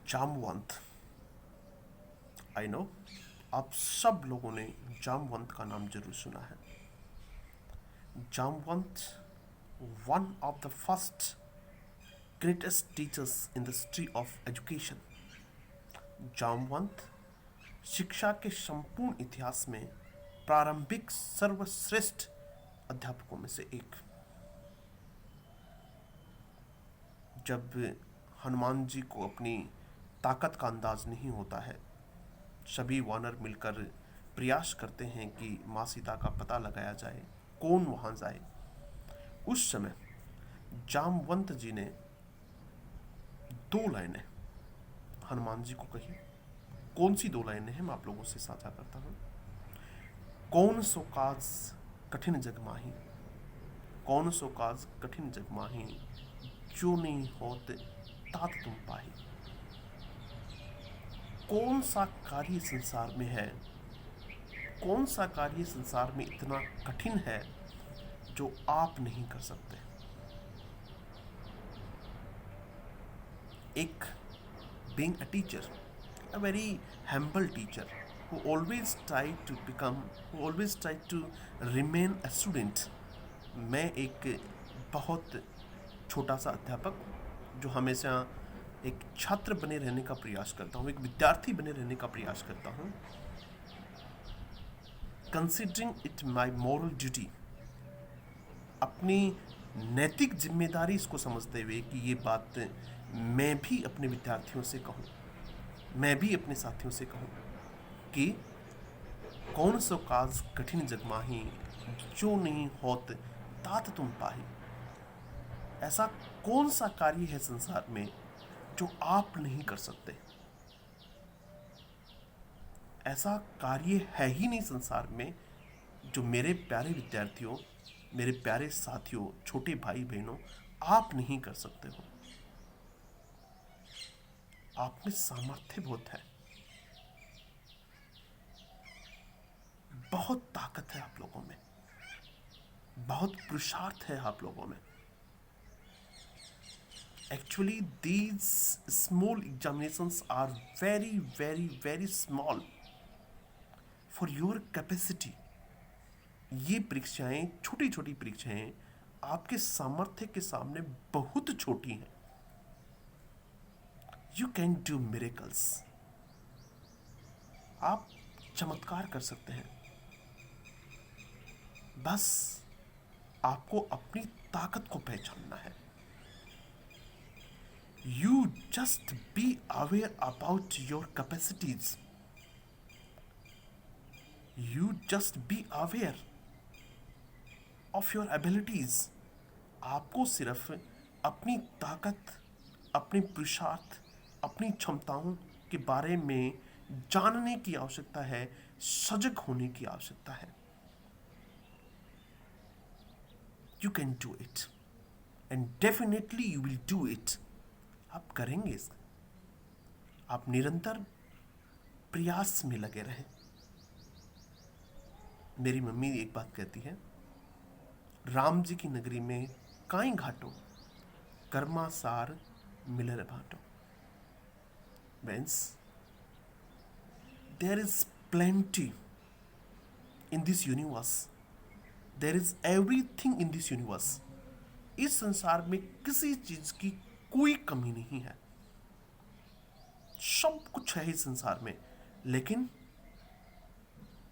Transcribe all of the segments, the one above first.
Jamwant. I know आप सब लोगों ने जामवंत का नाम जरूर सुना है। Jamwant one of the first greatest teachers in the history of education. Jamwant शिक्षा के संपूर्ण इतिहास में प्रारंभिक सर्वश्रेष्ठ अध्यापकों में से एक। जब हनुमान जी को अपनी ताकत का अंदाज नहीं होता है, सभी वानर मिलकर प्रयास करते हैं कि माँ सीता का पता लगाया जाए, कौन वहाँ जाए। उस समय जामवंत जी ने 2 लाइनें हनुमान जी को कही। कौन सी 2 लाइनें हैं मैं आप लोगों से साझा करता हूँ। कौन सो काज कठिन जग माही, कौन सो काज कठिन जग माही, जो नहीं होत तात तुम पाही। कौन सा कार्य संसार में है, कौन सा कार्य संसार में इतना कठिन है जो आप नहीं कर सकते। एक being a teacher, a very humble teacher who always tried to remain a student। मैं एक बहुत छोटा सा अध्यापक जो हमेशा एक छात्र बने रहने का प्रयास करता हूँ, एक विद्यार्थी बने रहने का प्रयास करता हूँ। Considering it my moral duty, अपनी नैतिक जिम्मेदारी इसको समझते हुए कि ये बात मैं भी अपने विद्यार्थियों से कहूँ, मैं भी अपने साथियों से कहूँ कि कौन सो काज कठिन जग माही, जो नहीं होत तात तुम पाही। ऐसा कौन सा कार्य है संसार में जो आप नहीं कर सकते। ऐसा कार्य है ही नहीं संसार में जो मेरे प्यारे विद्यार्थियों, मेरे प्यारे साथियों, छोटे भाई बहनों, आप नहीं कर सकते हो। आप में सामर्थ्य बहुत है, बहुत ताकत है आप लोगों में, बहुत पुरुषार्थ है आप लोगों में। Actually, these small examinations are very, very, very small for your capacity। ये परीक्षाएं, छोटी छोटी परीक्षाएं आपके सामर्थ्य के सामने बहुत छोटी हैं। यू कैन डू मिरेकल्स, आप चमत्कार कर सकते हैं। बस आपको अपनी ताकत को पहचानना है। You just be aware about your capacities, you just be aware of your abilities. आपको सिर्फ अपनी ताकत, अपने पुरुषार्थ, अपनी क्षमताओं के बारे में जानने की आवश्यकता है, सजग होने की आवश्यकता है। You can do it and definitely you will do it. आप करेंगे इसका। आप निरंतर प्रयास में लगे रहें। मेरी मम्मी एक बात कहती है, राम जी की नगरी में काई घाटो, कर्मा सार Miller भाटो। Means there is plenty in this universe, there is everything in this universe। इस संसार में किसी चीज की कोई कमी नहीं है, सब कुछ है इस संसार में। लेकिन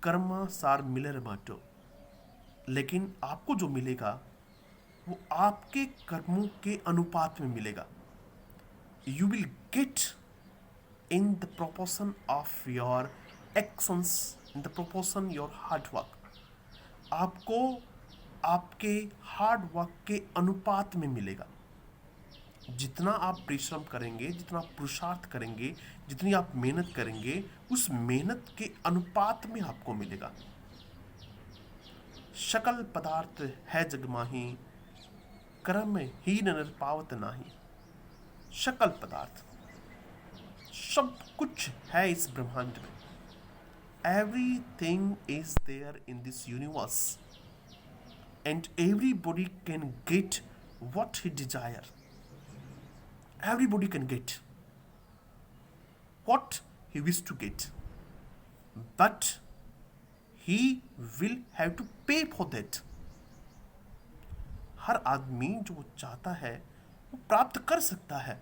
कर्मा सार मिलर बाटो, लेकिन आपको जो मिलेगा वो आपके कर्मों के अनुपात में मिलेगा। You will get in the proportion of your actions, in the proportion your hard work। आपको आपके हार्ड वर्क के अनुपात में मिलेगा। जितना आप परिश्रम करेंगे, जितना पुरुषार्थ करेंगे, जितनी आप मेहनत करेंगे, उस मेहनत के अनुपात में आपको मिलेगा। सकल पदार्थ है जग माही, कर्म ही नर पावत नाही। सकल पदार्थ, सब कुछ है इस ब्रह्मांड में। Everything is there in this universe and everybody can get what he desire। Everybody can get। what he wished to get, but he will have to pay for that. हर आदमी जो वो चाहता है वो प्राप्त कर सकता है,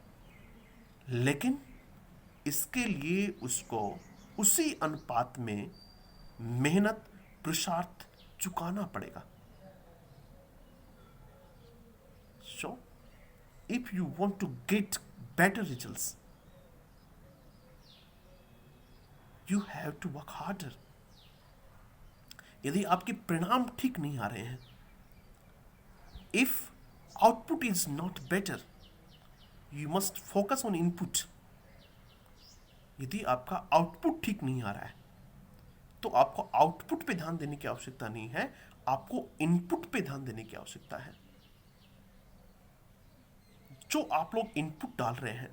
लेकिन इसके लिए उसको उसी अनुपात में मेहनत पुरुषार्थ चुकाना पड़ेगा. So, if you want to get better results, you have to work harder. यदि आपके परिणाम ठीक नहीं आ रहे हैं, if output is not better, you must focus on input. यदि आपका आउटपुट ठीक नहीं आ रहा है तो आपको आउटपुट पे ध्यान देने की आवश्यकता नहीं है, आपको इनपुट पे ध्यान देने की आवश्यकता है. जो आप लोग इनपुट डाल रहे हैं